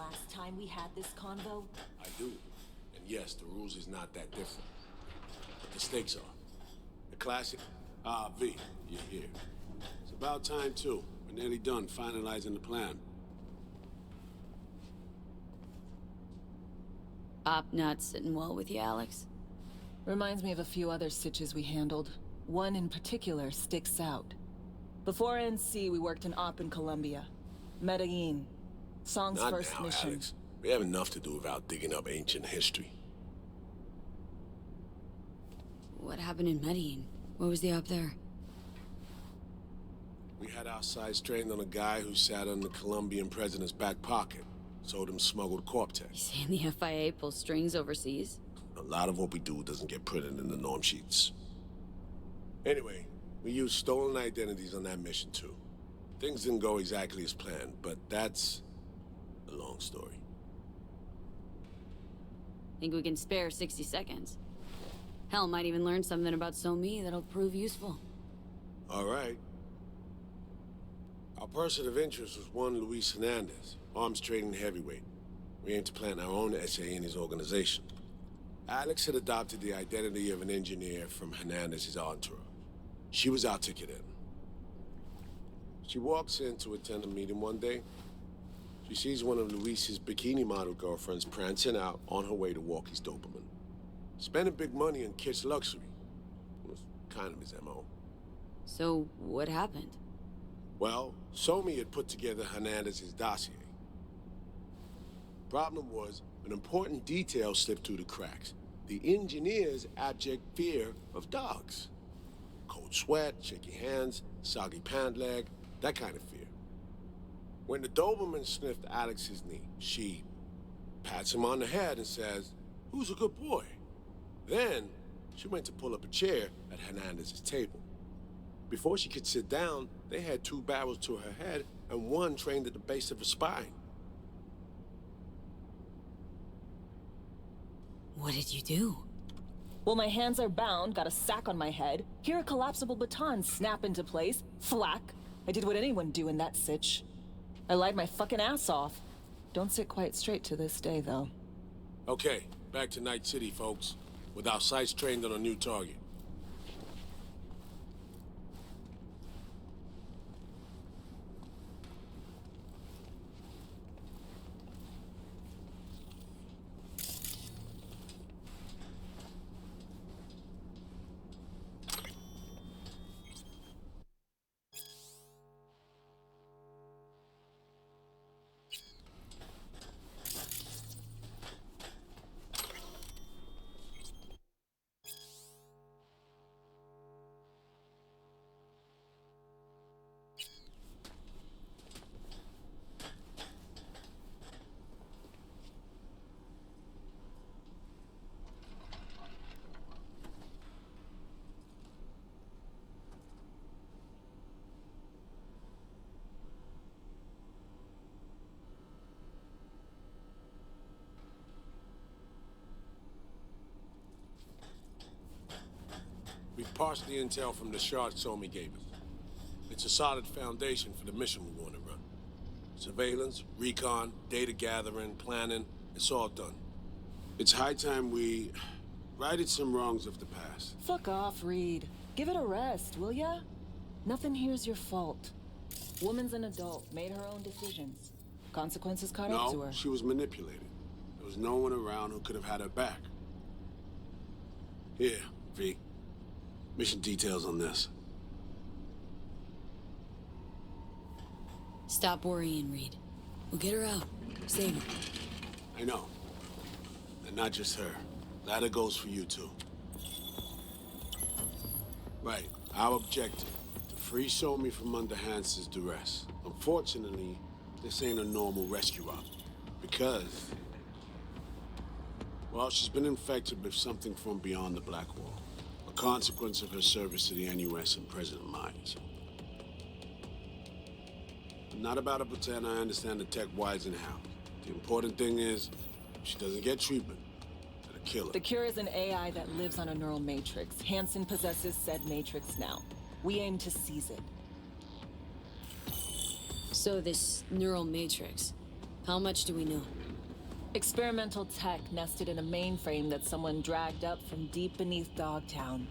last time we had this convo? I do. And yes, the rules is not that different. But the stakes are. The classic, V, you're here. It's about time, too. We're nearly done finalizing the plan. Op not sitting well with you, Alex? Reminds me of a few other stitches we handled. One in particular sticks out. Before NC, we worked in Op in Colombia. Medellin. Song's Not first now, mission. Alex. We have enough to do without digging up ancient history. What happened in Medellin? What was the op there? We had our sights trained on a guy who sat on the Colombian president's back pocket. Sold him smuggled Corp-Tech. You saying the FIA pulls strings overseas? A lot of what we do doesn't get printed in the norm sheets. Anyway, we used stolen identities on that mission too. Things didn't go exactly as planned, but that's a long story. Think we can spare 60 seconds? Hell, might even learn something about So-Me that'll prove useful. All right. Our person of interest was one Luis Hernandez, arms trading heavyweight. We aim to plant our own SA in his organization. Alex had adopted the identity of an engineer from Hernandez's entourage. She was our ticket in. She walks in to attend a meeting one day. She sees one of Luis's bikini model girlfriends prancing out on her way to walk his Doberman. Spending big money on kitsch luxury. It was kind of his MO. So, what happened? Well, So-Me had put together Hernandez's dossier. Problem was, an important detail slipped through the cracks. The engineer's abject fear of dogs. Cold sweat, shaky hands, soggy pant leg, that kind of fear. When the Doberman sniffed Alex's knee, she pats him on the head and says, "Who's a good boy?" Then, she went to pull up a chair at Hernandez's table. Before she could sit down, they had two barrels to her head and one trained at the base of her spine. What did you do? Well, my hands are bound, got a sack on my head. Here a collapsible baton snap into place. Flack. I did what anyone do in that sitch. I lied my fucking ass off. Don't sit quite straight to this day, though. Okay, back to Night City, folks. With our sights trained on a new target. We've parsed the intel from the shard So-Me gave us. It's a solid foundation for the mission we want to run. Surveillance, recon, data gathering, planning, it's all done. It's high time we righted some wrongs of the past. Fuck off, Reed. Give it a rest, will ya? Nothing here's your fault. Woman's an adult, made her own decisions. Consequences caught up to No, her. she was manipulated. There was no one around who could have had her back. Here, V. Mission details on this. Stop worrying, Reed. We'll get her out. Save her. I know. And not just her. Ladder goes for you, too. Right. Our objective. To free So-Me from under Hansen's duress. Unfortunately, this ain't a normal rescue op. Because... well, she's been infected with something from beyond the Black Wall. A consequence of her service to the NUS and President Myers. I'm not about to pretend I understand the tech whys and hows. The important thing is, if she doesn't get treatment, it'll kill her. The cure is an AI that lives on a neural matrix. Hansen possesses said matrix now. We aim to seize it. So this neural matrix, How much do we know? Experimental tech nested in a mainframe that someone dragged up from deep beneath Dogtown.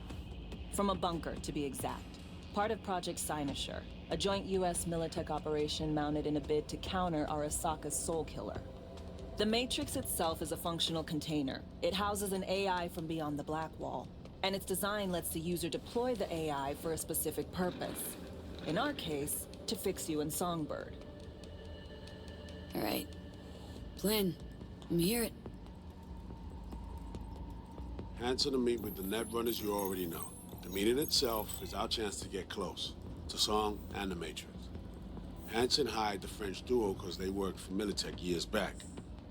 From a bunker, to be exact. Part of Project Cynosure, a joint US Militech operation mounted in a bid to counter Arasaka's Soul Killer. The Matrix itself is a functional container. It houses an AI from beyond the Black Wall, and its design lets the user deploy the AI for a specific purpose. In our case, to fix you and Songbird. All right. Plan. Let me hear it. Hanson to meet with the Netrunners you already know. The meeting itself is our chance to get close to Song and the Matrix. Hanson hired the French duo because they worked for Militech years back.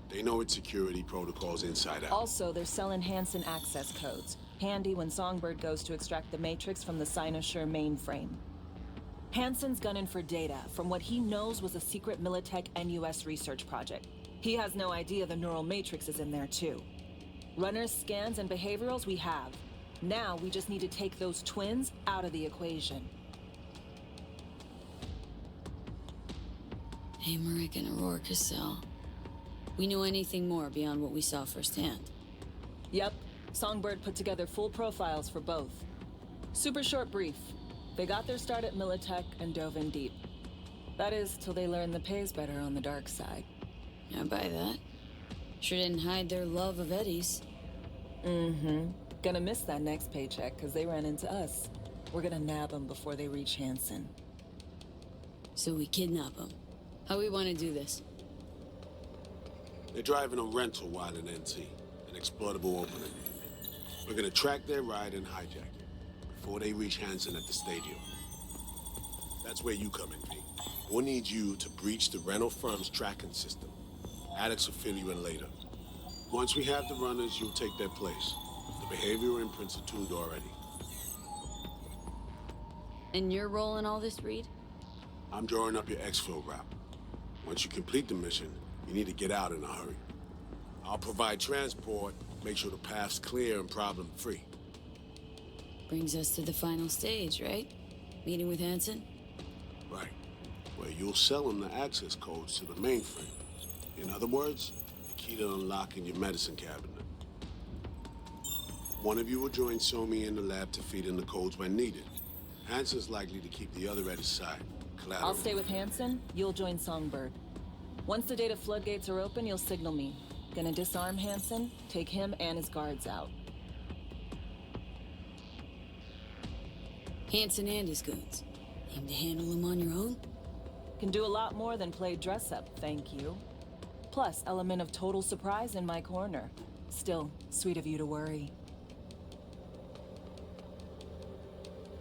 They know its security protocols inside out. Also, they're selling Hanson access codes. Handy when Songbird goes to extract the Matrix from the Cynosure mainframe. Hanson's gunning for data from what he knows was a secret Militech NUS research project. He has no idea the neural matrix is in there too. Runners, scans, and behaviorals we have. Now we just need to take those twins out of the equation. Amaric and Aurora Cassell. We know anything more beyond what we saw firsthand? Yep. Songbird put together full profiles for both. Super short brief. They got their start at Militech and dove in deep. That is, till they learned the pay's better on the dark side. I buy that. Sure didn't hide their love of Eddie's. Mm-hmm. Gonna miss that next paycheck, because they ran into us. We're gonna nab them before they reach Hanson. So we kidnap them. How we want to do this? They're driving a rental while in NT, an exploitable opening. We're gonna track their ride and hijack it before they reach Hanson at the stadium. That's where you come in, Pete. We'll need you to breach the rental firm's tracking system. Alex will fill you in later. Once we have the runners, you'll take their place. The behavioral imprints are tuned already. And your role in all this, Reed? I'm drawing up your exfil route. Once you complete the mission, you need to get out in a hurry. I'll provide transport, make sure the path's clear and problem-free. Brings us to the final stage, right? Meeting with Hanson? Right. Where you'll sell him the access codes to the mainframe. In other words, the key to unlocking your medicine cabinet. One of you will join Somi in the lab to feed in the codes when needed. Hanson's likely to keep the other at his side. Collateral. I'll stay with Hanson, you'll join Songbird. Once the data floodgates are open, you'll signal me. Gonna disarm Hanson, take him and his guards out. Hanson and his goons. Aim to handle them on your own? Can do a lot more than play dress-up, thank you. Plus, element of total surprise in my corner. Still, sweet of you to worry.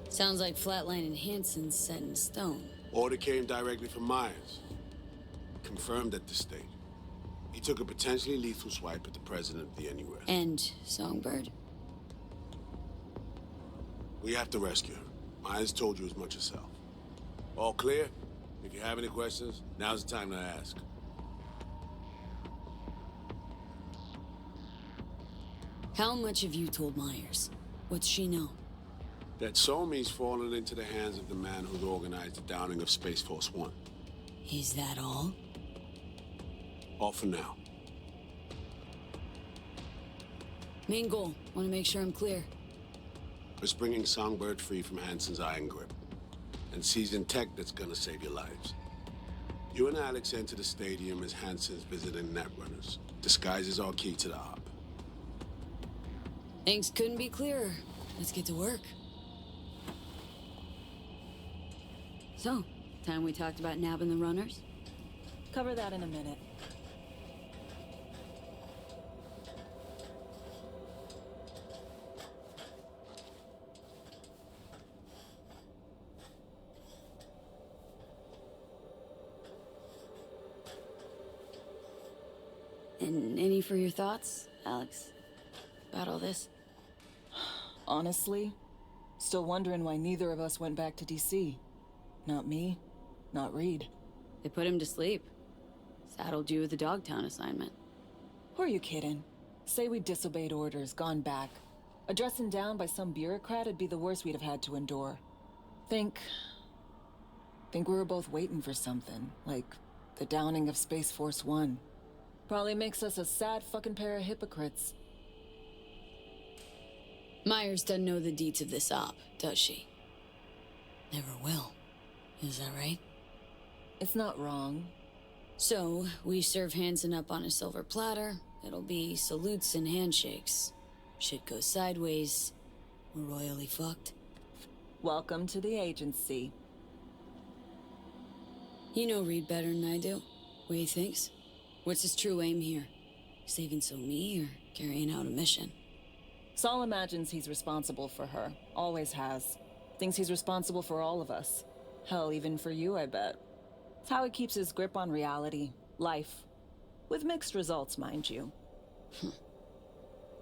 Sounds like Flatline and Hanson's set in stone. Order came directly from Myers. Confirmed at the state. He took a potentially lethal swipe at the president of the NUS. And Songbird. We have to rescue her. Myers told you as much herself. All clear? If you have any questions, now's the time to ask. How much have you told Myers? What's she know? That Somi's fallen into the hands of the man who's organized the downing of Space Force One. Is that all? All for now. Main goal. Want to make sure I'm clear. It's bringing Songbird free from Hanson's iron grip. And seizing tech that's gonna save your lives. You and Alex enter the stadium as Hanson's visiting Netrunners. Disguise is our key to the op. Things couldn't be clearer. Let's get to work. So, time we talked about nabbing the runners? Cover that in a minute. And any for your thoughts, Alex? About all this? Honestly, still wondering why neither of us went back to DC. Not me, not Reed. They put him to sleep. Saddled you with the Dogtown assignment. Who are you kidding? Say we disobeyed orders, gone back. Addressing down by some bureaucrat would be the worst we'd have had to endure. Think we were both waiting for something, like The downing of Space Force One. Probably makes us a sad fucking pair of hypocrites. Myers doesn't know the deets of this op, does she? Never will. Is that right? It's not wrong. So, we serve Hansen up on a silver platter. It'll be salutes and handshakes. Shit goes sideways. We're royally fucked. Welcome to the agency. You know Reed better than I do. What he thinks? What's his true aim here? Saving So-Mi or carrying out a mission? Saul imagines he's responsible for her. Always has. Thinks he's responsible for all of us. Hell, even for you, I bet. It's how he keeps his grip on reality. Life. With mixed results, mind you.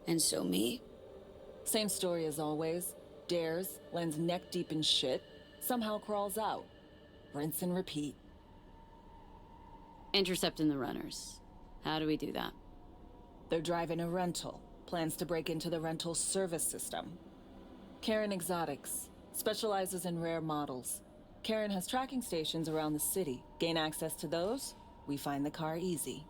And So-Mi? Same story as always. Dares, lands neck deep in shit, somehow crawls out. Rinse and repeat. Intercepting the runners. How do we do that? They're driving a rental. Plans to break into the rental service system. Karen Exotics. Specializes in rare models. Karen has tracking stations around the city. Gain access to those, we find the car easy.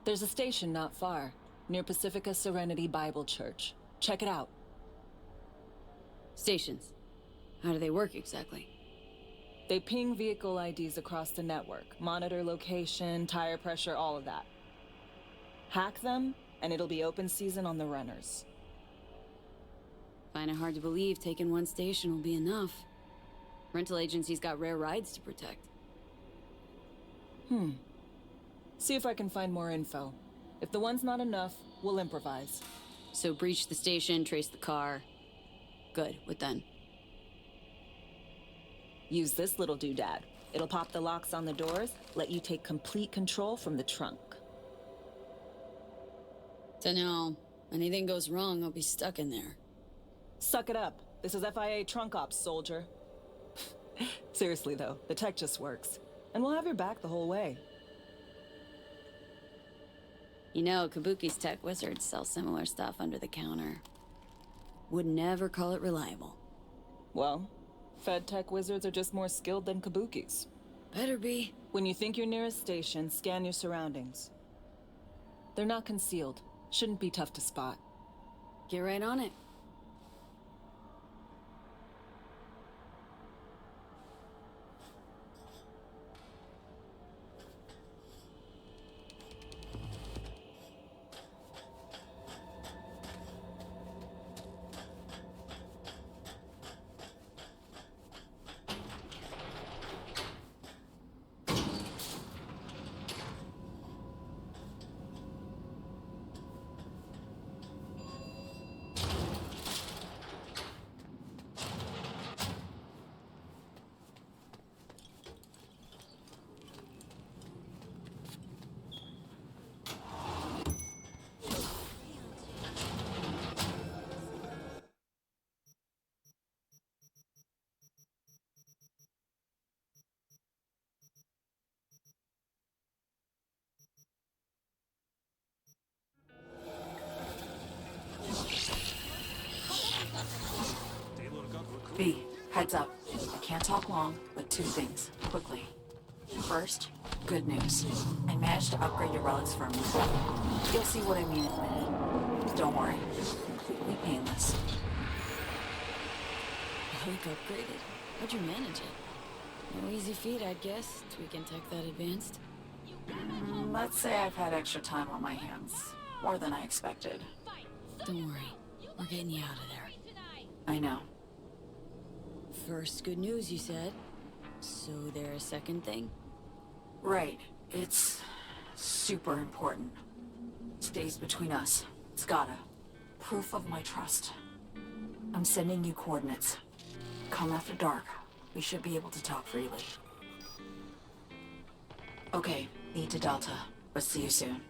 There's a station not far, near Pacifica Serenity Bible Church. Check it out. Stations. How do they work exactly? They ping vehicle IDs across the network, monitor location, tire pressure, all of that. Hack them, and it'll be open season on the runners. Find it hard to believe taking one station will be enough. Rental agency's got rare rides to protect. See if I can find more info. If the one's not enough, we'll improvise. So breach the station, trace the car. Good, what then? Use this little doodad. It'll pop the locks on the doors, let you take complete control from the trunk. Dunno. Anything goes wrong, I'll be stuck in there. Suck it up. This is FIA trunk ops, soldier. Seriously though, the tech just works. And we'll have your back the whole way. You know, Kabuki's tech wizards sell similar stuff under the counter. Would never call it reliable. Well, Fed tech wizards are just more skilled than Kabukis. Better be. When you think you're near a station, scan your surroundings. They're not concealed. Shouldn't be tough to spot. Get right on it. B, heads up. I can't talk long, but two things, quickly. First, good news. I managed to upgrade your relics for a minute. You'll see what I mean in a minute. Don't worry, completely painless. Relic upgraded. How'd you manage it? No easy feat, I'd guess, tweaking tech that advanced. Let's say I've had extra time on my hands. More than I expected. Don't worry. We're getting you out of there. I know. First, good news, you said. So there's a second thing? Right. It's super important. Stays between us. It's gotta. Proof of my trust. I'm sending you coordinates. Come after dark. We should be able to talk freely. Okay, lead to Delta. But see you soon.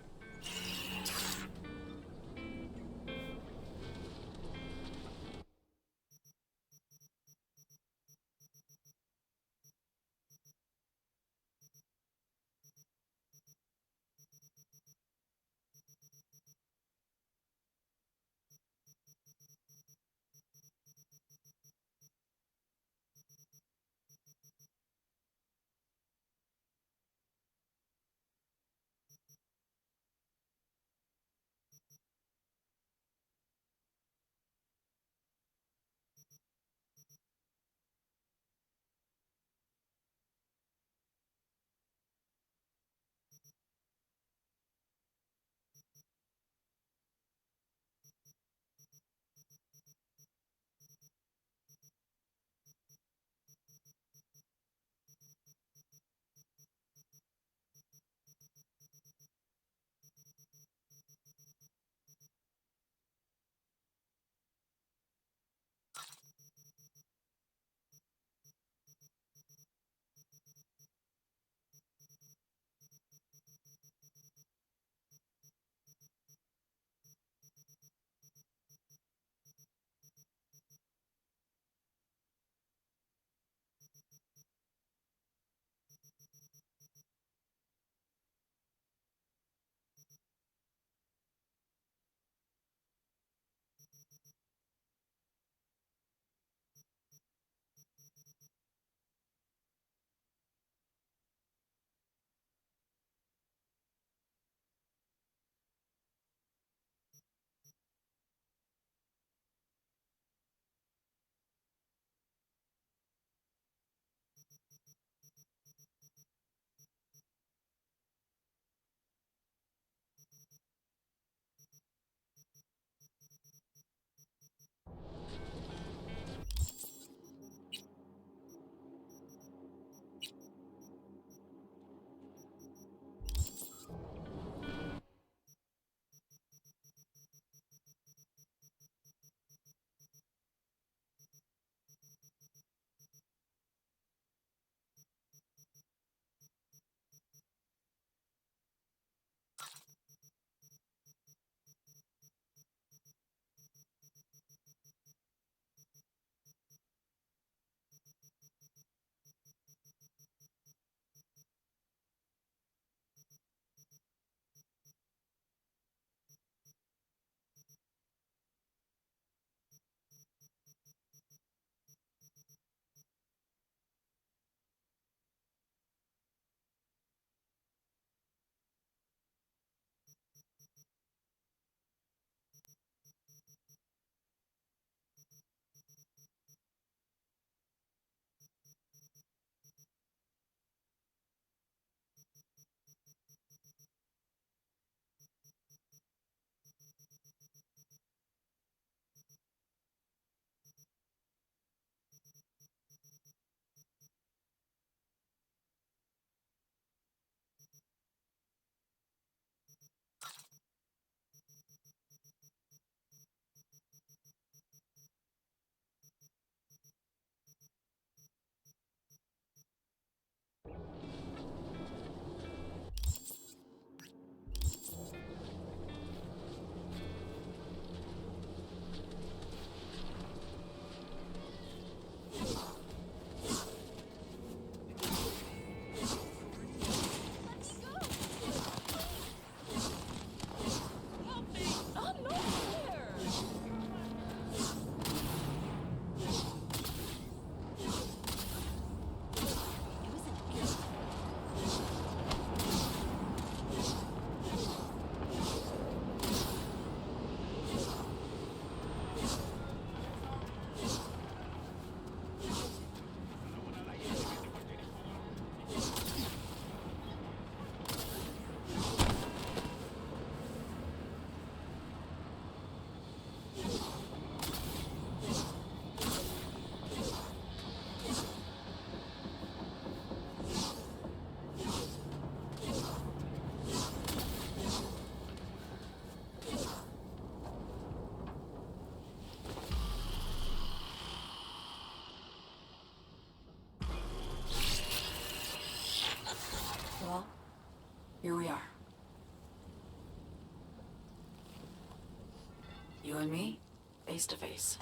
You and me, face to face.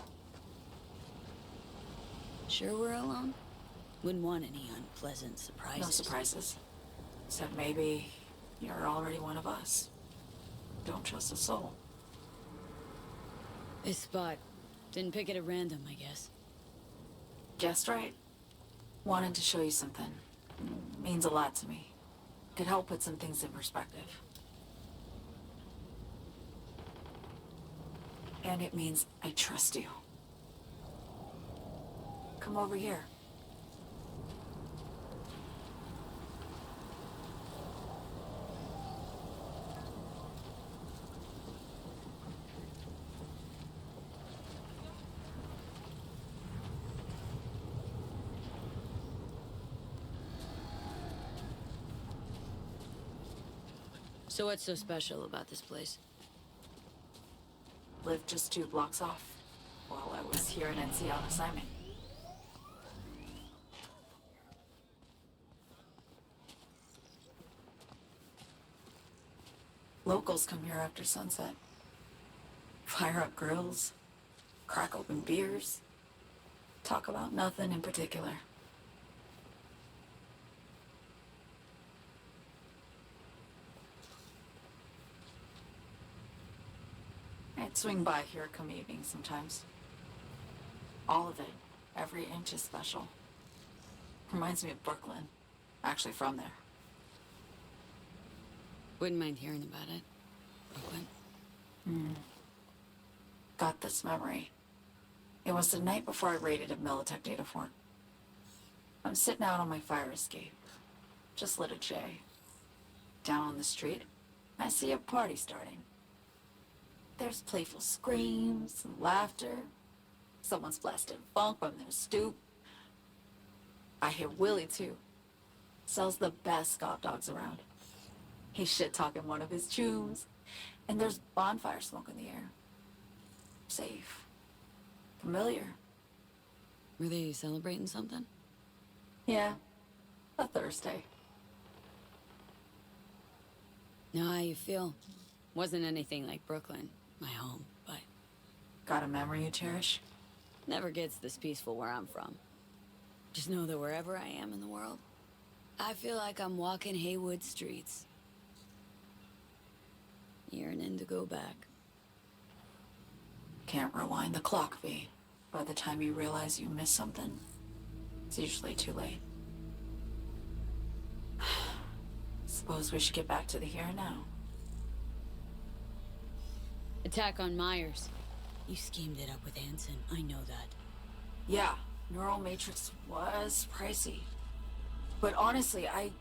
Sure we're alone? Wouldn't want any unpleasant surprises. No surprises. Except maybe you're already one of us. Don't trust a soul. This spot. Didn't pick it at random, I guess. Guessed right. Wanted to show you something. Means a lot to me. Could help put some things in perspective. And it means I trust you. Come over here. So what's so special about this place? Lived just 2 blocks off while I was here in NC on assignment. Locals come here after sunset. Fire up grills, crack open beers, talk about nothing in particular. I'd swing by here come evening sometimes. All of it, every inch is special. Reminds me of Brooklyn. Actually from there. Wouldn't mind hearing about it. Brooklyn. Got this memory. It was the night before I raided a Militech data fort. I'm sitting out on my fire escape. Just lit a J. Down on the street, I see a party starting. There's playful screams and laughter. Someone's blasting funk from their stoop. I hear Willie, too. Sells the best scout dogs around. He's shit-talking one of his tunes. And there's bonfire smoke in the air. Safe. Familiar. Were they celebrating something? Yeah. A Thursday. Know how you feel. Wasn't anything like Brooklyn, my home, but Got a memory you cherish? never gets this peaceful where I'm from. Just know that wherever I am in the world, I feel like I'm walking Haywood streets. Yearning to go back. Can't rewind the clock, V. By the time you realize you missed something, it's usually too late. Suppose we should get back to the here and now. Attack on Myers. You schemed it up with Hansen, I know that. Yeah, Neural Matrix was pricey. But honestly, I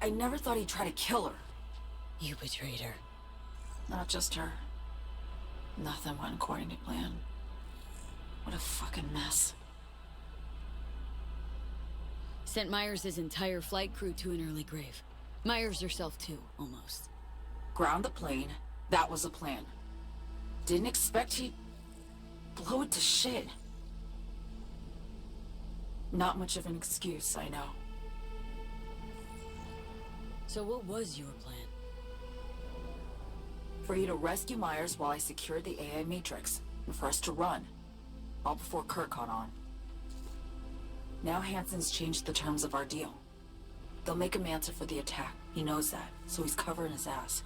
never thought he'd try to kill her. You betrayed her. Not just her. Nothing went according to plan. What a fucking mess. Sent Myers' entire flight crew to an early grave. Myers herself too, almost. Ground the plane. That was the plan. Didn't expect he'd blow it to shit. Not much of an excuse, I know. So what was your plan? For you to rescue Myers while I secured the AI Matrix, and for us to run. All before Kurt caught on. Now Hansen's changed the terms of our deal. They'll make him answer for the attack. He knows that, so he's covering his ass.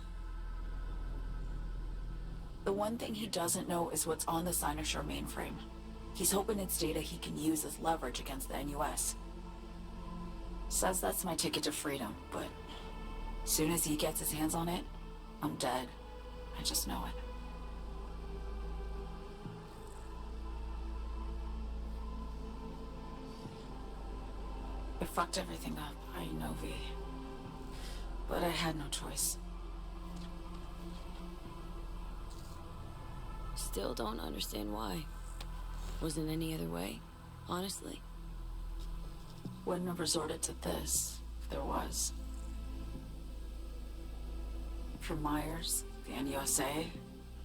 The one thing he doesn't know is what's on the Cynosure mainframe. He's hoping it's data he can use as leverage against the NUS. Says that's my ticket to freedom, but soon as he gets his hands on it, I'm dead. I just know it. I fucked everything up, I know, V. But I had no choice. Still don't understand why. Wasn't any other way, honestly. Wouldn't have resorted to this if there was. For Myers, the NUSA,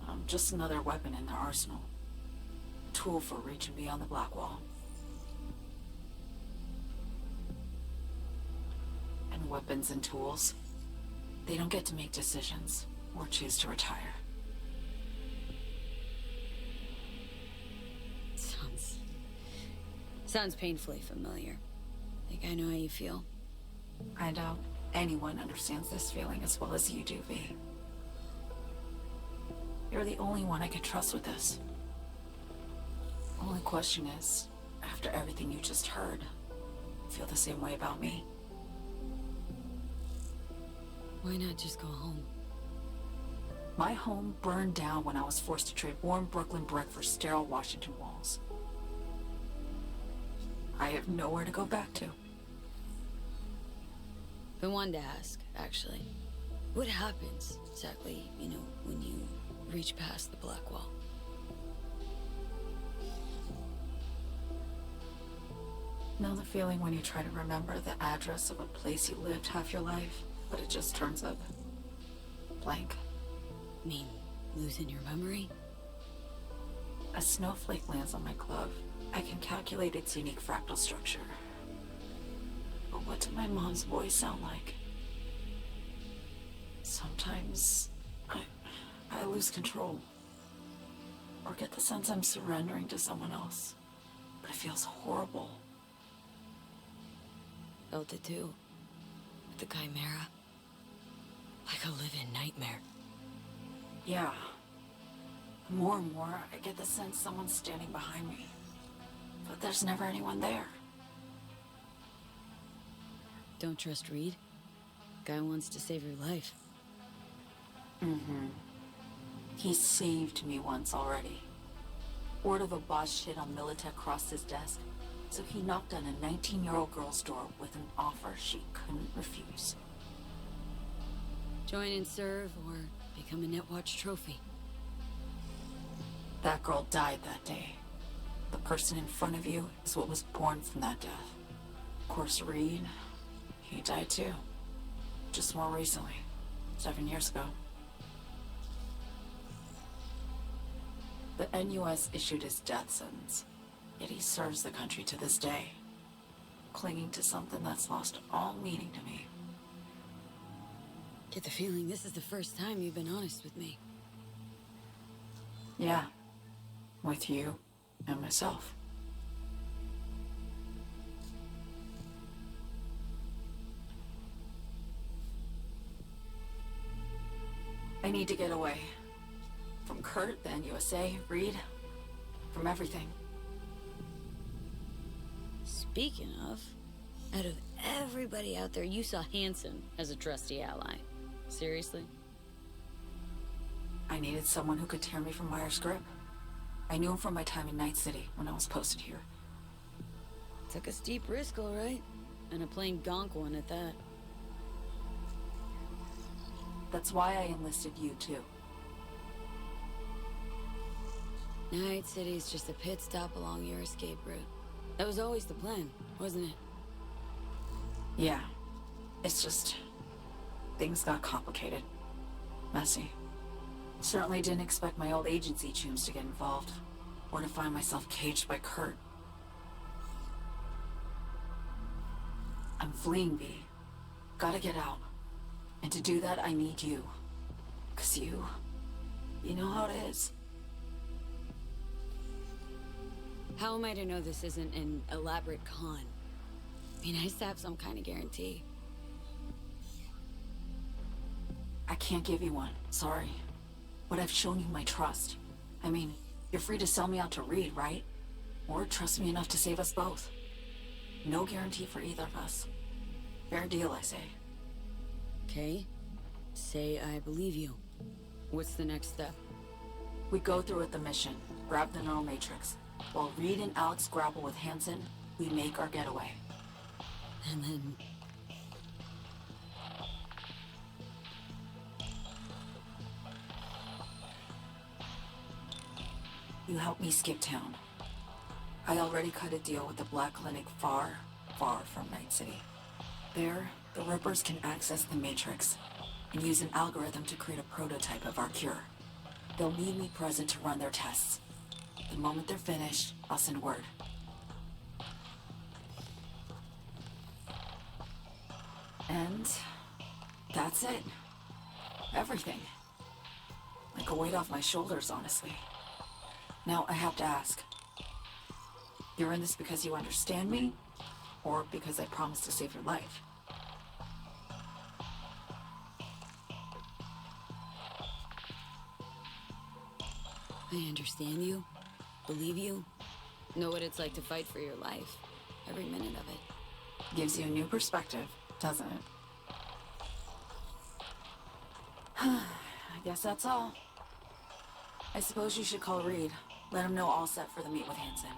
I'm just another weapon in their arsenal. A tool for reaching beyond the Black Wall. And weapons and tools, they don't get to make decisions or choose to retire. Sounds painfully familiar. Think I know how you feel. I doubt anyone understands this feeling as well as you do, V. You're the only one I can trust with this. Only question is, after everything you just heard, feel the same way about me? Why not just go home? My home burned down when I was forced to trade warm Brooklyn brick for sterile Washington walls. I have nowhere to go back to. Been wanting to ask, actually. What happens, exactly, when you reach past the black wall? Know the feeling when you try to remember the address of a place you lived half your life, but it just turns up blank? Mean, losing your memory? A snowflake lands on my glove. I can calculate its unique fractal structure. But what did my mom's voice sound like? Sometimes I lose control. Or get the sense I'm surrendering to someone else. But it feels horrible. Felt it too. With the Chimera. Like a living nightmare. Yeah. More and more, I get the sense someone's standing behind me. But there's never anyone there. Don't trust Reed? Guy wants to save your life. He saved me once already. Word of a boss shit on Militech crossed his desk, so he knocked on a 19-year-old girl's door with an offer she couldn't refuse. Join and serve, or become a Netwatch trophy. That girl died that day. The person in front of you is what was born from that death. Of course, Reed, he died too. Just more recently, 7 years ago. The NUS issued his death sentence, yet he serves the country to this day, clinging to something that's lost all meaning to me. Get the feeling this is the first time you've been honest with me. Yeah, with you and myself. I need to get away. From Kurt, the NUSA, Reed, from everything. Speaking of, out of everybody out there, you saw Hansen as a trusty ally. Seriously? I needed someone who could tear me from Myers' grip. I knew him from my time in Night City when I was posted here. Took a steep risk, all right. And a plain gonk one at that. That's why I enlisted you, too. Night City's just a pit stop along your escape route. That was always the plan, wasn't it? Yeah. It's just... things got complicated. Messy. Certainly didn't expect my old agency chooms to get involved. Or to find myself caged by Kurt. I'm fleeing, V. Gotta get out. And to do that, I need you. 'Cause you know how it is. How am I to know this isn't an elaborate con? Be nice to have some kind of guarantee. I can't give you one, sorry. But I've shown you my trust. I mean, you're free to sell me out to Reed, right? Or trust me enough to save us both. No guarantee for either of us. Fair deal, I say. Okay. Say I believe you. What's the next step? We go through with the mission, grab the neural matrix. While Reed and Alex grapple with Hansen, we make our getaway. And then... You help me skip town. I already cut a deal with the Black Clinic far, far from Night City. There, the Rippers can access the Matrix and use an algorithm to create a prototype of our cure. They'll need me present to run their tests. The moment they're finished, I'll send word. And that's it. Everything. Like a weight off my shoulders, honestly. Now I have to ask. You're in this because you understand me, or because I promised to save your life? I understand you, believe you, know what it's like to fight for your life. Every minute of it. Gives you a new perspective, doesn't it? I guess that's all. I suppose you should call Reed. Let him know all set for the meet with Hansen.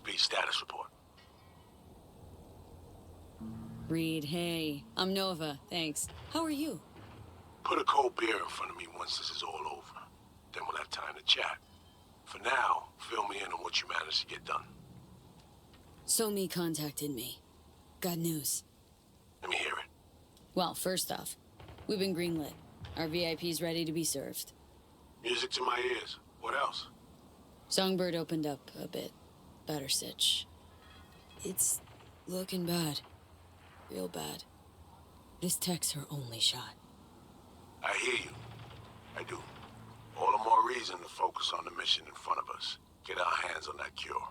B, status report. Reed, hey. I'm Nova, thanks. How are you? Put a cold beer in front of me once this is all over. Then we'll have time to chat. For now, fill me in on what you managed to get done. Somi contacted me. Got news. Let me hear it. Well, first off, we've been greenlit. Our VIP's ready to be served. Music to my ears. What else? Songbird opened up a bit. Better sitch. It's looking bad. Real bad. This tech's her only shot. I hear you. I do. All the more reason to focus on the mission in front of us. Get our hands on that cure.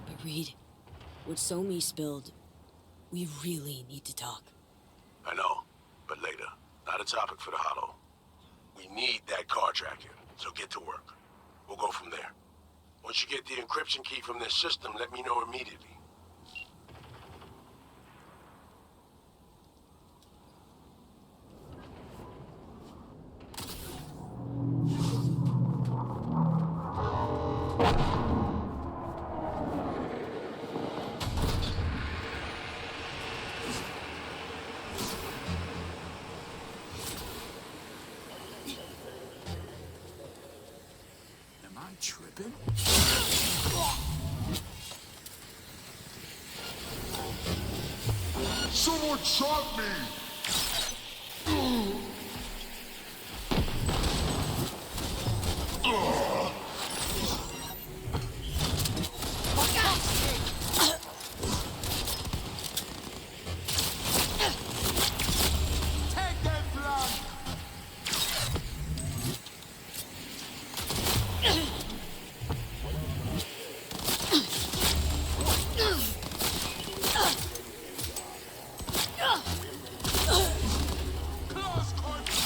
But Reed, what Somi spilled, we really need to talk. I know, but later. Not a topic for the Hollow. We need that car tracker, so get to work. We'll go from there. Once you get the encryption key from their system, let me know immediately. Am I tripping? Someone shot me! Take that blood! Close contact!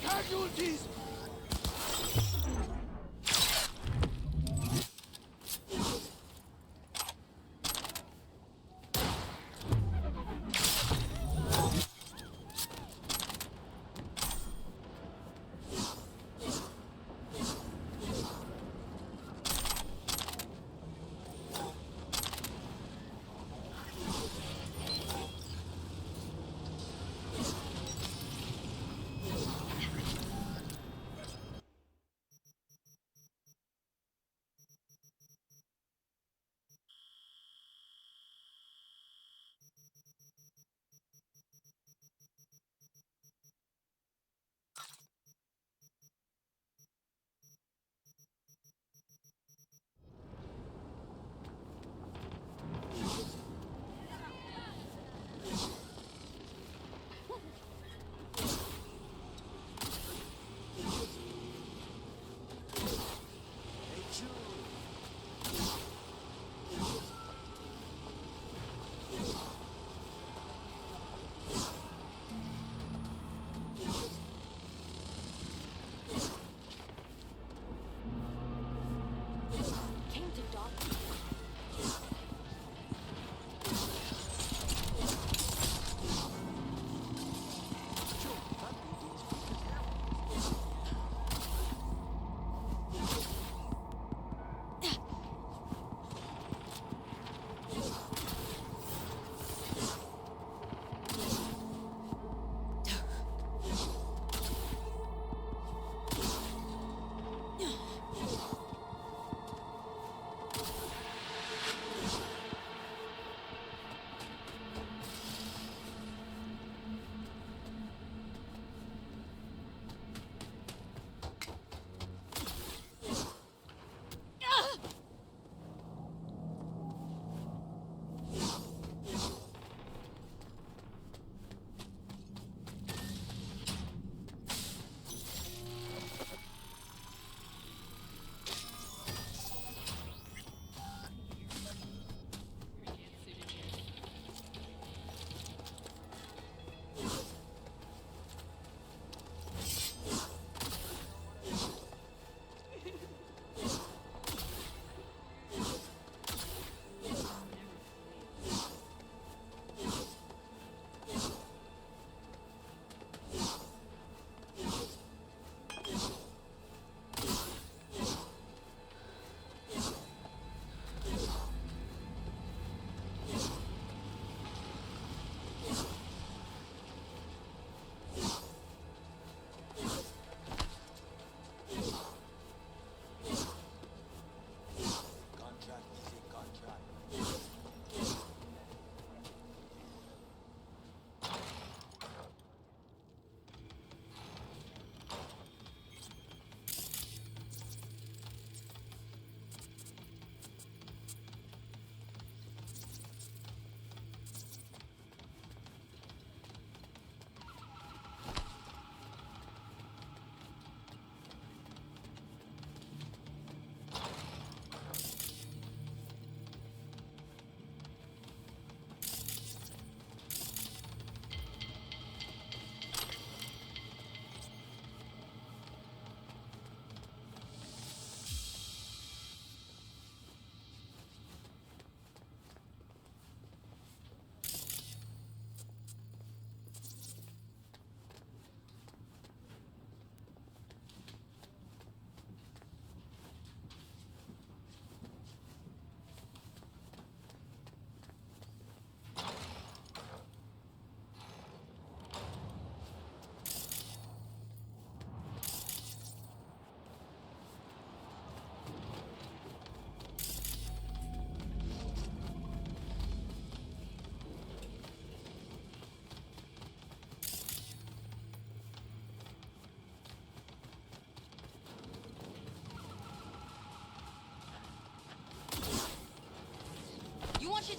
Casualties!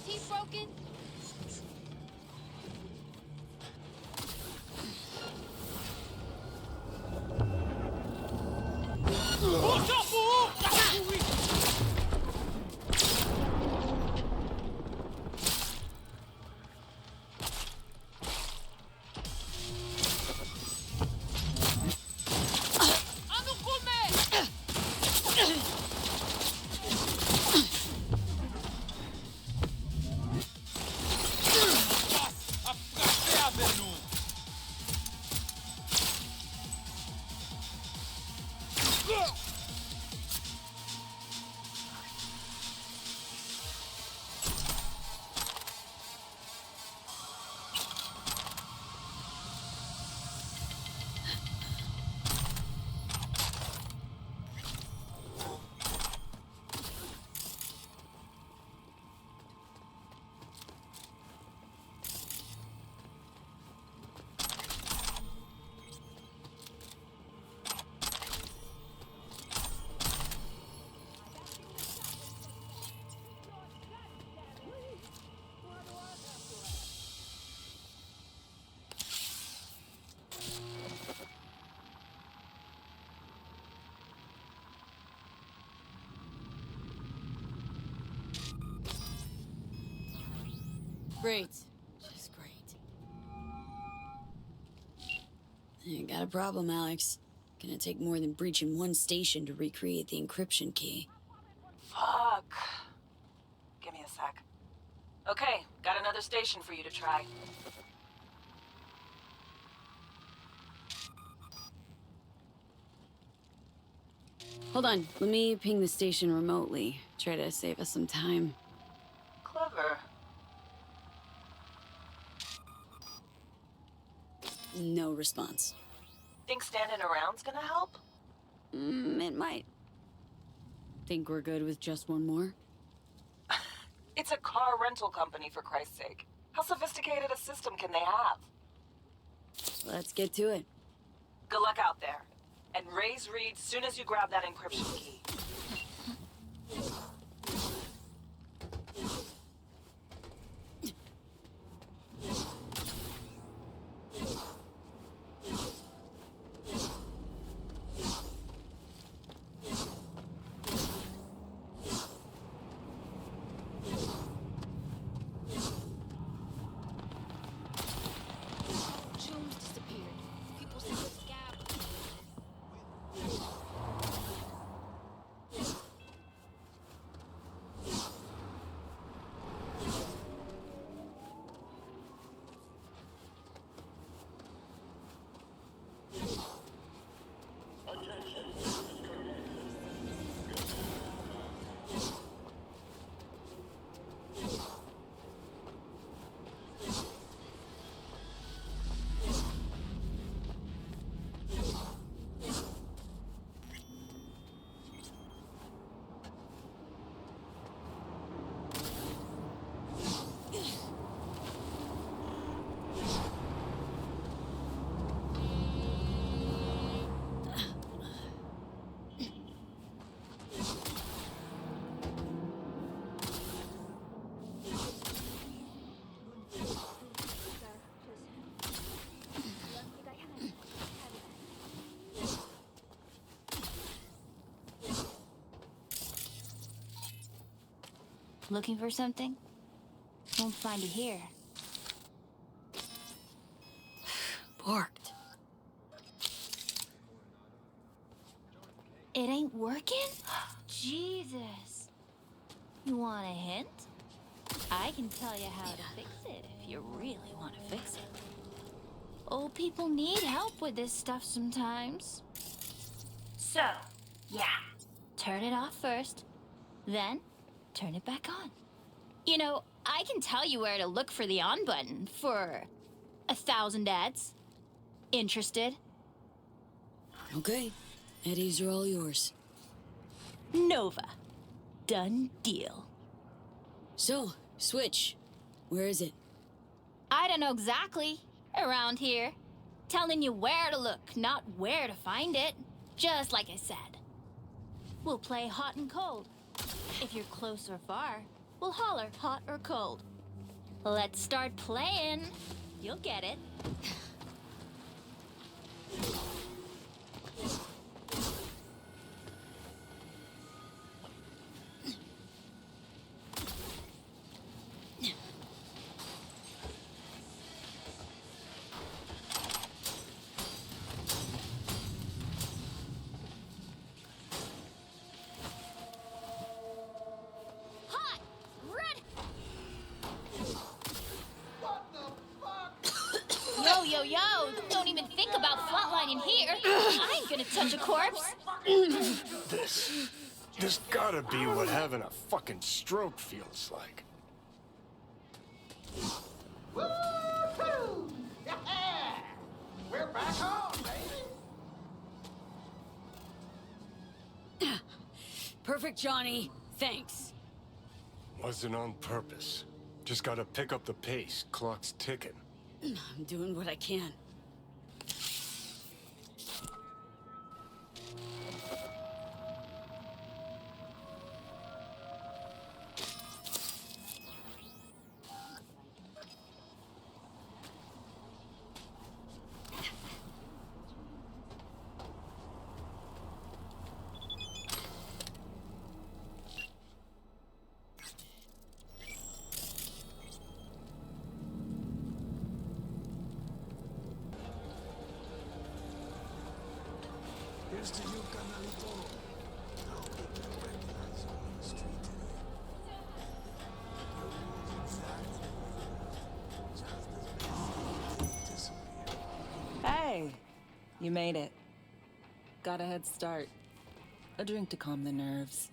teeth broken? Great. Just great. You got a problem, Alex. Gonna take more than breaching one station to recreate the encryption key. Fuck. Give me a sec. Okay, got another station for you to try. Hold on, let me ping the station remotely. Try to save us some time. Clever. No response. Think standing around's gonna help? It might. Think we're good with just one more? It's a car rental company, for Christ's sake. How sophisticated a system can they have? Let's get to it. Good luck out there. And raise Reed soon as you grab that encryption key. June's disappeared. People say the scab. Looking for something? Won't find it here. Parked. It ain't working? Jesus. You want a hint? I can tell you how to fix it if you really want to fix it. Old people need help with this stuff sometimes. So, yeah. Turn it off first, then turn it back on. You know, I can tell you where to look for the on button for 1,000 ads. Interested? Okay. Eddies are all yours. Nova. Done deal. So, Switch. Where is it? I don't know exactly. Around here. Telling you where to look, not where to find it. Just like I said. We'll play hot and cold. If you're close or far, We'll holler, hot or cold. Let's start playing. You'll get it. Hot! Red! Yo, yo, yo! Don't even think about flatlining here. I ain't gonna touch a corpse. This gotta be what having a fucking stroke feels like. Woo-hoo! Yeah! We're back home, baby! Perfect, Johnny. Thanks. Wasn't on purpose. Just gotta pick up the pace. Clock's ticking. I'm doing what I can. Here's to you, Canalito. Now people recognize you on the street today. Your rules exact. Just as basic, disappear. Hey, you made it. Got a head start. A drink to calm the nerves.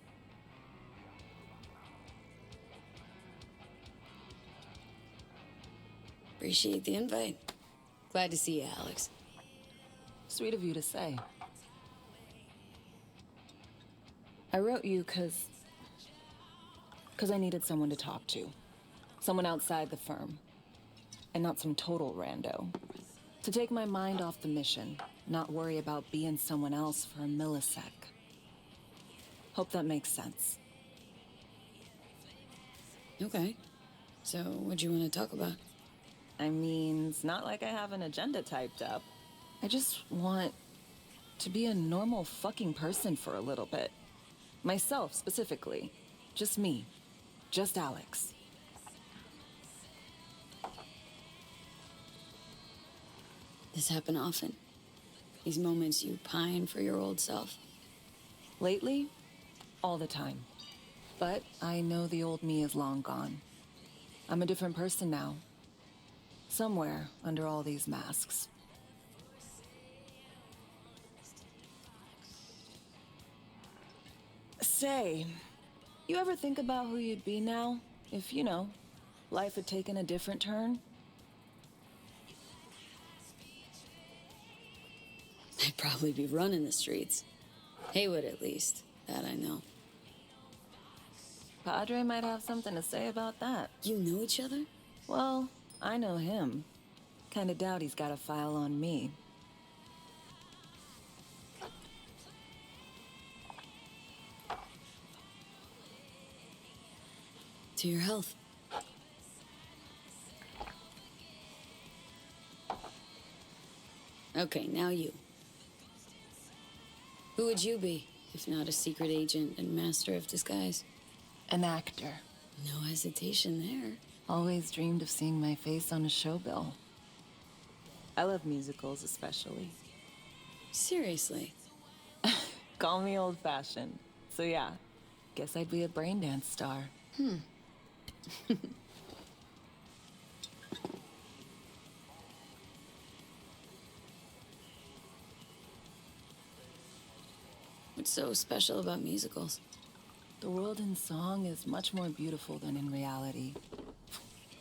Appreciate the invite. Glad to see you, Alex. Sweet of you to say. I wrote you because I needed someone to talk to. Someone outside the firm. And not some total rando. To take my mind off the mission, not worry about being someone else for a millisec. Hope that makes sense. Okay. So, what do you want to talk about? I mean, it's not like I have an agenda typed up. I just want to be a normal fucking person for a little bit. Myself, specifically. Just me. Just Alex. This happen often? These moments you pine for your old self? Lately, all the time. But I know the old me is long gone. I'm a different person now. Somewhere under all these masks. Say, you ever think about who you'd be now? If, life had taken a different turn? I'd probably be running the streets. Haywood, at least. That I know. Padre might have something to say about that. You know each other? Well, I know him. Kinda doubt he's got a file on me. To your health. Okay, now you. Who would you be, if not a secret agent and master of disguise? An actor. No hesitation there. Always dreamed of seeing my face on a show bill. I love musicals, especially. Seriously. Call me old-fashioned. So yeah, guess I'd be a brain dance star. What's so special about musicals? The world in song is much more beautiful than in reality.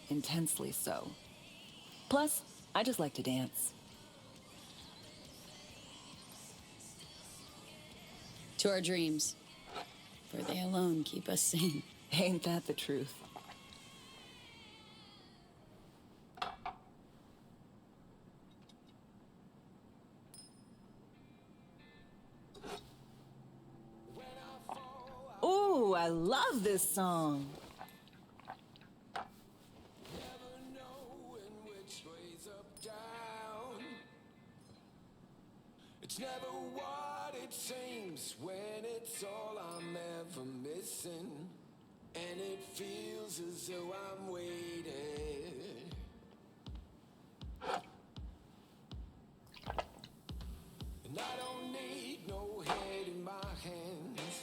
Intensely so. Plus, I just like to dance. To our dreams. For they alone keep us sane. Ain't that the truth? Ooh, I love this song. It's never what it seems when it's all I'm ever missing. And it feels as though I'm waiting. And I don't need no head in my hands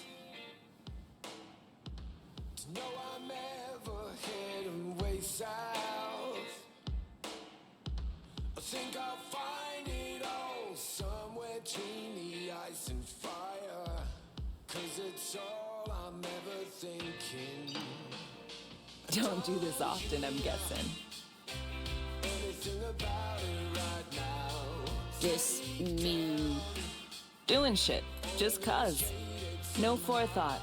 to know I'm ever heading way south. I think I'll find it all somewhere between the ice and fire. 'Cause it's all I'm ever thinking. Don't do this often, I'm guessing. Anything about it right now. This mean Doing shit, just cuz. No forethought.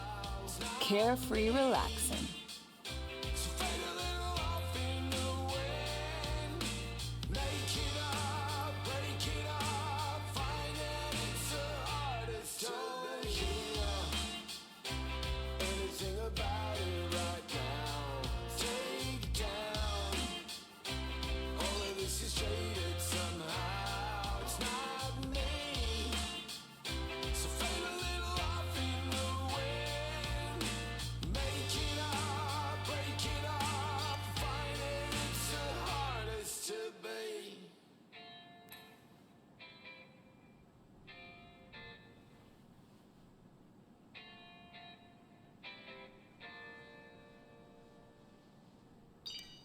Carefree relaxing.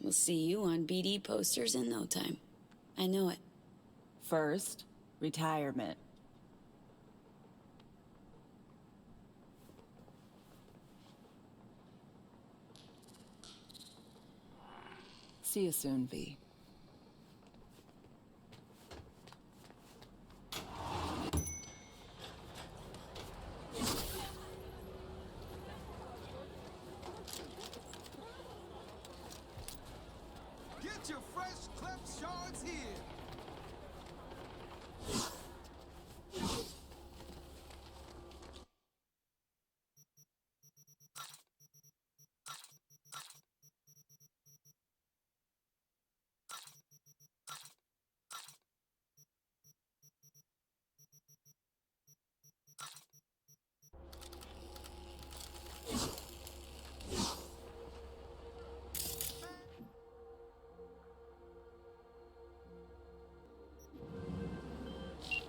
we'll see you on BD posters in no time. I know it. First, retirement. See you soon, V. Get your fresh clipped shards here.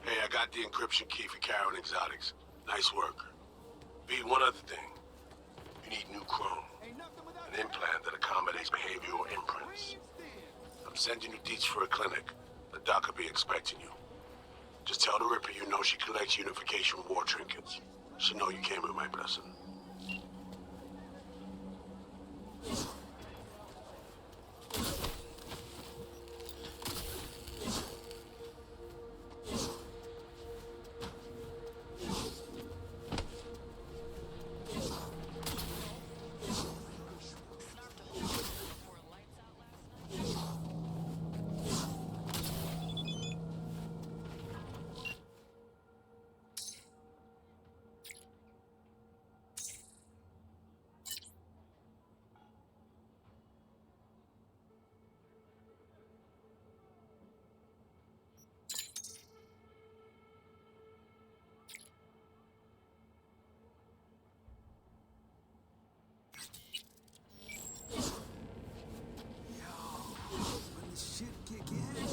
Hey, I got the encryption key for Karen Exotics. Nice work. B, one other thing. You need new chrome. An implant that accommodates behavioral imprints. I'm sending you deets for a clinic. The doc will be expecting you. Just tell the Ripper you know she collects unification war trinkets. She'll know you came with my blessing. When the shit kick in.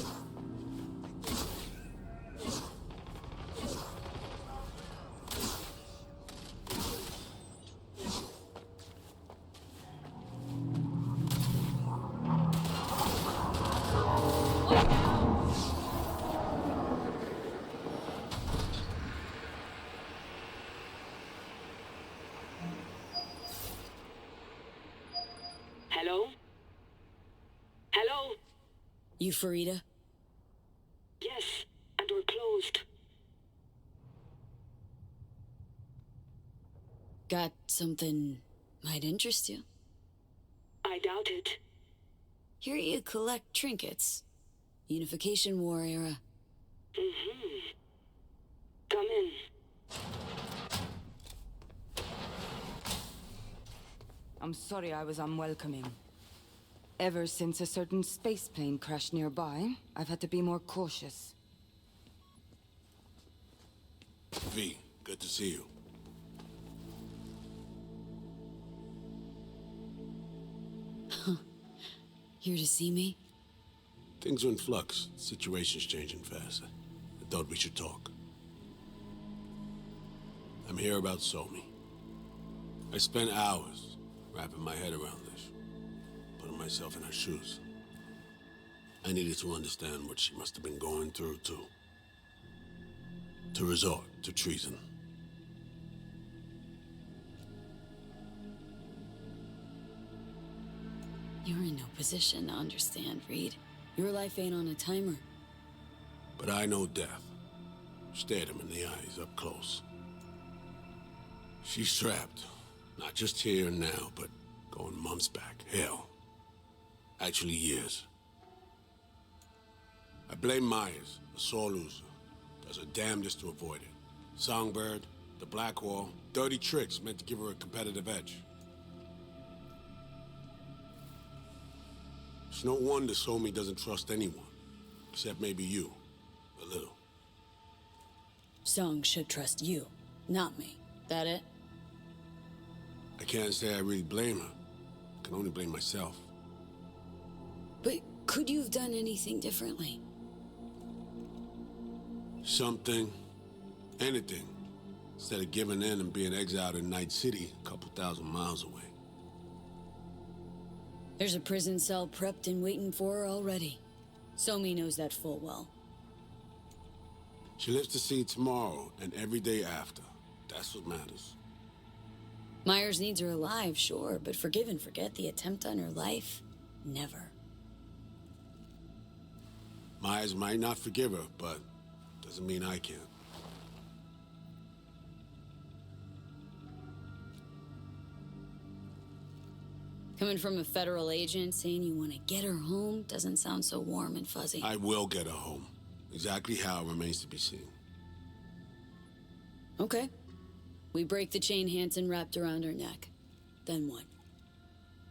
Hello? Hello? You Farida? Yes, and we're closed. Got something might interest you. I doubt it. Here you collect trinkets. Unification War era. Mm-hmm. Come in. I'm sorry I was unwelcoming. Ever since a certain space plane crashed nearby, I've had to be more cautious. V, good to see you. Here to see me? Things are in flux. Situation's changing fast. I thought we should talk. I'm here about Somi. I spent hours wrapping my head around this, putting myself in her shoes. I needed to understand what she must have been going through, to resort to treason. You're in no position to understand, Reed. Your life ain't on a timer. But I know death. Stared him in the eyes up close. She's trapped. Not just here and now, but going months back. Hell. Actually years. I blame Myers, a sore loser. Does her damnedest to avoid it. Songbird, the Blackwall, dirty tricks meant to give her a competitive edge. It's no wonder Somi doesn't trust anyone. Except maybe you. A little. Song should trust you, not me. That it? I can't say I really blame her. I can only blame myself. But could you have done anything differently? Something. Anything. Instead of giving in and being exiled in Night City, a couple thousand miles away. There's a prison cell prepped and waiting for her already. Somi knows that full well. She lives to see tomorrow and every day after. That's what matters. Myers needs her alive, sure, but forgive and forget the attempt on her life? Never. Myers might not forgive her, but doesn't mean I can't. Coming from a federal agent saying you want to get her home doesn't sound so warm and fuzzy. I will get her home. Exactly how remains to be seen. Okay. We break the chain Hanson wrapped around her neck. Then what?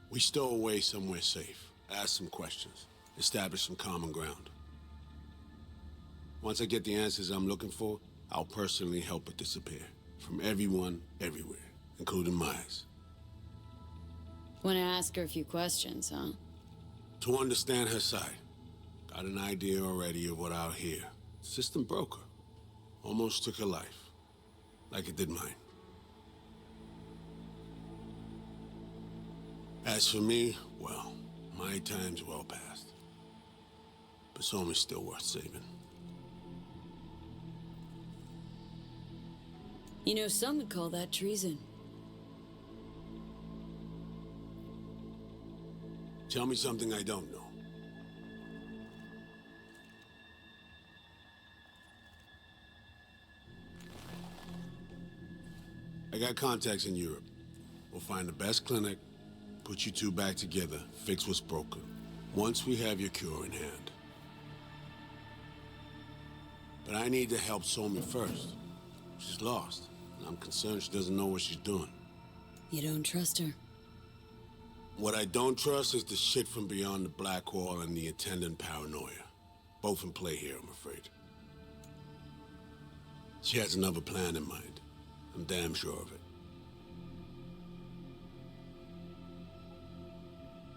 We stow away somewhere safe. Ask some questions. Establish some common ground. Once I get the answers I'm looking for, I'll personally help her disappear. From everyone, everywhere. Including Myers. Want to ask her a few questions, huh? To understand her side. Got an idea already of what I'll hear. System broke her. Almost took her life. Like it did mine. As for me, well, my time's well past. But Somi's still worth saving. You know, some would call that treason. Tell me something I don't know. I got contacts in Europe. We'll find the best clinic, put you two back together, fix what's broken. Once we have your cure in hand. But I need to help Somi first. She's lost, and I'm concerned she doesn't know what she's doing. You don't trust her? What I don't trust is the shit from beyond the Blackwall and the attendant paranoia. Both in play here, I'm afraid. She has another plan in mind. I'm damn sure of it.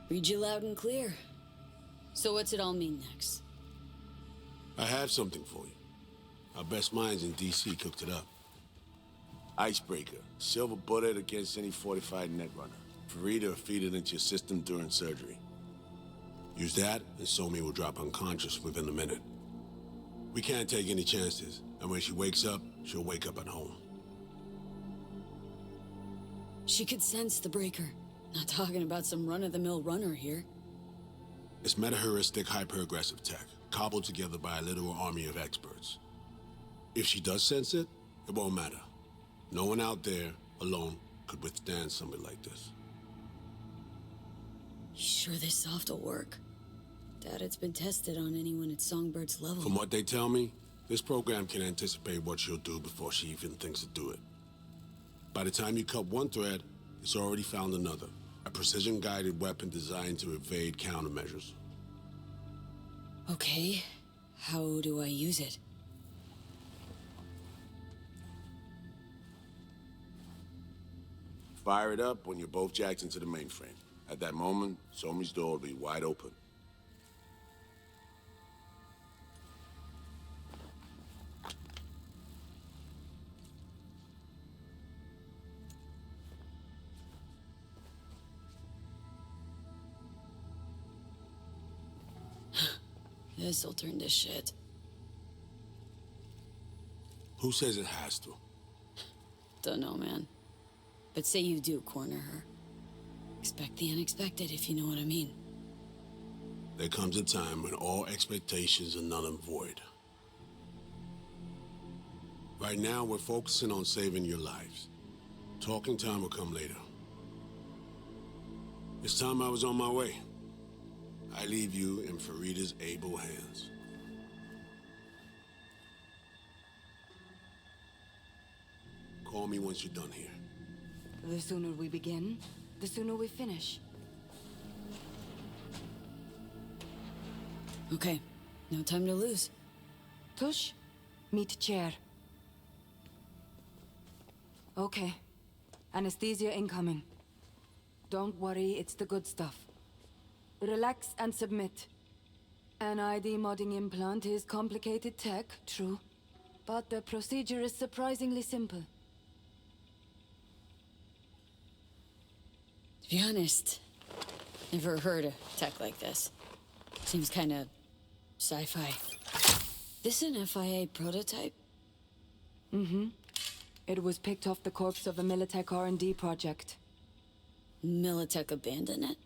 Read you loud and clear. So what's it all mean next? I have something for you. Our best minds in D.C. cooked it up. Icebreaker. Silver bullet against any fortified netrunner. Farida will feed it into your system during surgery. Use that, and Somi will drop unconscious within a minute. We can't take any chances, and when she wakes up, she'll wake up at home. She could sense the breaker. Not talking about some run-of-the-mill runner here. It's meta-heuristic, hyper-aggressive tech, cobbled together by a literal army of experts. If she does sense it, it won't matter. No one out there, alone, could withstand something like this. You sure this soft will work? Doubt it's been tested on anyone at Songbird's level. From what they tell me, this program can anticipate what she'll do before she even thinks to do it. By the time you cut one thread, it's already found another. A precision-guided weapon designed to evade countermeasures. Okay, how do I use it? Fire it up when you're both jacked into the mainframe. At that moment, Somi's door will be wide open. This'll turn to shit. Who says it has to? Don't know, man. But say you do corner her. Expect the unexpected, if you know what I mean. There comes a time when all expectations are null and void. Right now, we're focusing on saving your lives. Talking time will come later. It's time I was on my way. I leave you in Farida's able hands. Call me once you're done here. The sooner we begin, the sooner we finish. Okay, no time to lose. Tush, meet chair. Okay. Anesthesia incoming. Don't worry, it's the good stuff. Relax and submit. An ID modding implant is complicated tech, true. But the procedure is surprisingly simple. To be honest, never heard of tech like this. Seems kinda sci-fi. This an FIA prototype? Mm-hmm. It was picked off the corpse of a Militech R&D project. Militech abandoned it?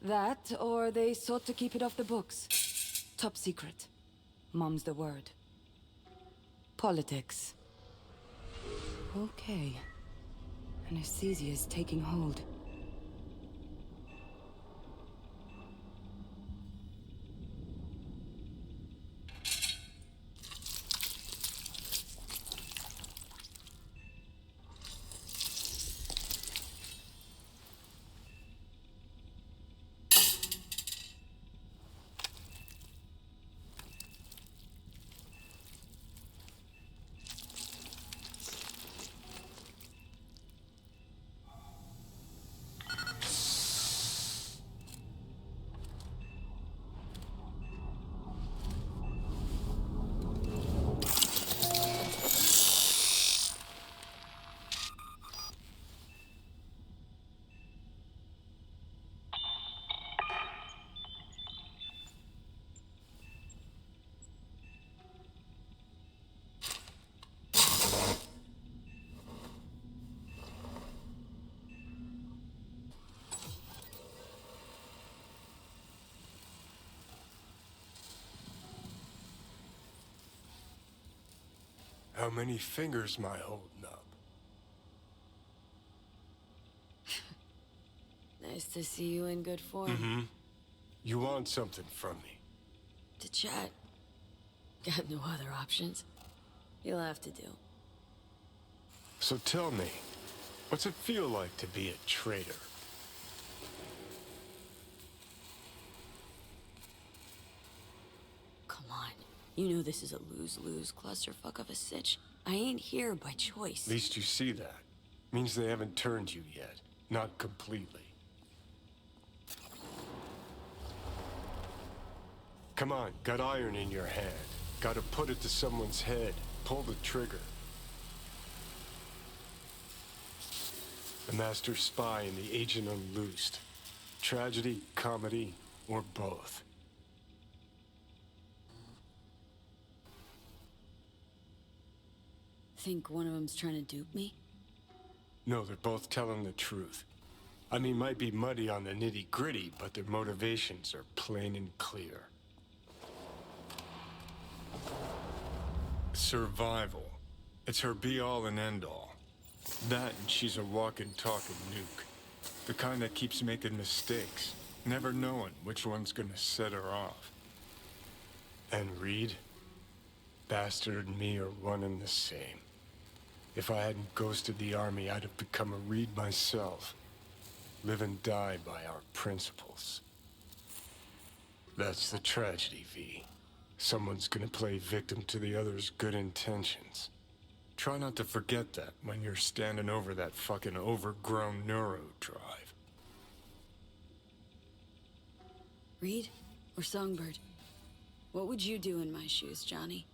That, or they sought to keep it off the books. Top secret. Mom's the word. Politics. Okay. Anesthesia is taking hold. How many fingers am I holding up? Nice to see you in good form. Mm-hmm. You want something from me? To chat. Got no other options. You'll have to do. So tell me, what's it feel like to be a traitor? Come on. You know this is a lose-lose clusterfuck of a sitch. I ain't here by choice. At least you see that. Means they haven't turned you yet. Not completely. Come on, got iron in your hand. Gotta put it to someone's head. Pull the trigger. The master spy and the agent unloosed. Tragedy, comedy, or both. Think one of them's trying to dupe me? No, they're both telling the truth. I mean, might be muddy on the nitty-gritty, but their motivations are plain and clear. Survival. It's her be-all and end-all. That and she's a walking, talking nuke. The kind that keeps making mistakes, never knowing which one's gonna set her off. And Reed? Bastard and me are one and the same. If I hadn't ghosted the army, I'd have become a Reed myself. Live and die by our principles. That's the tragedy, V. Someone's gonna play victim to the other's good intentions. Try not to forget that when you're standing over that fucking overgrown neuro drive. Reed or Songbird? What would you do in my shoes, Johnny?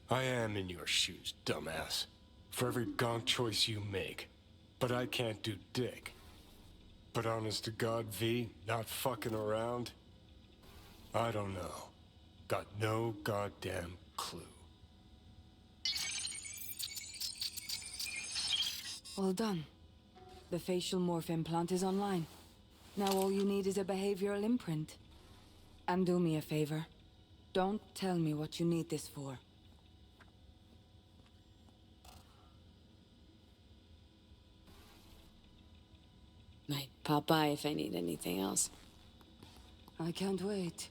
I am in your shoes, dumbass. For every gonk choice you make. But I can't do dick. But honest to God, V, not fucking around? I don't know. Got no goddamn clue. Well done. The facial morph implant is online. Now all you need is a behavioral imprint. And do me a favor. Don't tell me what you need this for. Might pop by if I need anything else. I can't wait.